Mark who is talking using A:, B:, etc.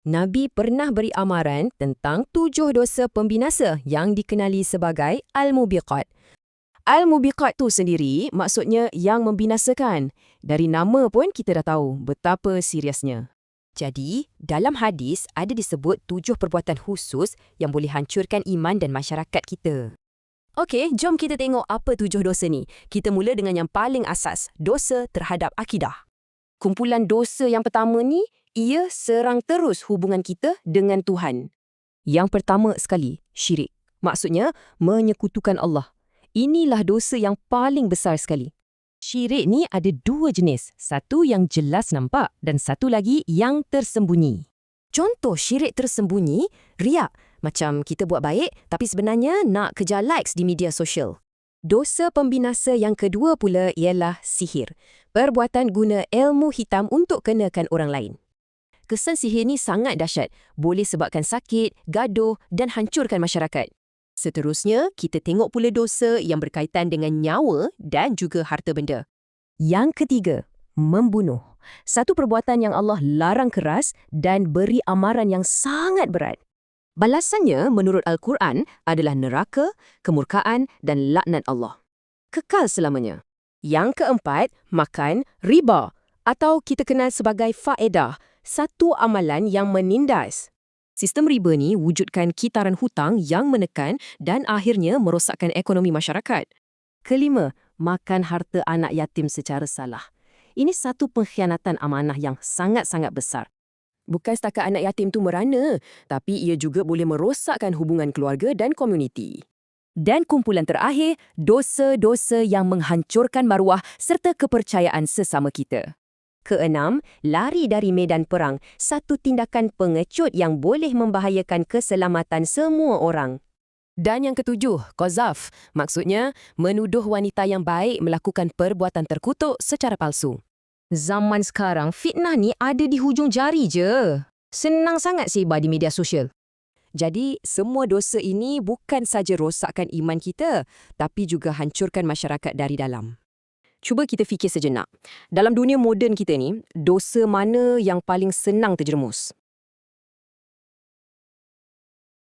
A: Nabi pernah beri amaran tentang 7 dosa pembinasa yang dikenali sebagai Al-Mubiqat. Al-Mubiqat tu sendiri maksudnya yang membinasakan. Dari nama pun kita dah tahu betapa seriusnya. Jadi, dalam hadis ada disebut 7 perbuatan khusus yang boleh hancurkan iman dan masyarakat kita. Okey, jom kita tengok apa 7 dosa ni. Kita mula dengan yang paling asas, dosa terhadap akidah. Kumpulan dosa yang pertama ni, ia serang terus hubungan kita dengan Tuhan. Yang pertama sekali, syirik. Maksudnya, menyekutukan Allah. Inilah dosa yang paling besar sekali. Syirik ni ada 2 jenis. Satu yang jelas nampak dan satu lagi yang tersembunyi. Contoh syirik tersembunyi, riak. Macam kita buat baik tapi sebenarnya nak kejar likes di media sosial. Dosa pembinasa yang kedua pula ialah sihir. Perbuatan guna ilmu hitam untuk kenakan orang lain. Kesan sihir ni sangat dahsyat. Boleh sebabkan sakit, gaduh dan hancurkan masyarakat. Seterusnya, kita tengok pula dosa yang berkaitan dengan nyawa dan juga harta benda. Yang ketiga, membunuh. Satu perbuatan yang Allah larang keras dan beri amaran yang sangat berat. Balasannya menurut Al-Quran adalah neraka, kemurkaan dan laknat Allah. Kekal selamanya. Yang keempat, makan riba atau kita kenal sebagai faedah, satu amalan yang menindas. Sistem riba ni wujudkan kitaran hutang yang menekan dan akhirnya merosakkan ekonomi masyarakat. Kelima, makan harta anak yatim secara salah. Ini satu pengkhianatan amanah yang sangat-sangat besar. Bukan setakat anak yatim tu merana, tapi ia juga boleh merosakkan hubungan keluarga dan komuniti. Dan kumpulan terakhir, dosa-dosa yang menghancurkan maruah serta kepercayaan sesama kita. Keenam, lari dari medan perang, satu tindakan pengecut yang boleh membahayakan keselamatan semua orang. Dan yang ketujuh, qazaf, maksudnya menuduh wanita yang baik melakukan perbuatan terkutuk secara palsu. Zaman sekarang, fitnah ni ada di hujung jari je. Senang sangat sebar di media sosial. Jadi, semua dosa ini bukan saja rosakkan iman kita, tapi juga hancurkan masyarakat dari dalam. Cuba kita fikir sejenak. Dalam dunia moden kita ni, dosa mana yang paling senang terjerumus?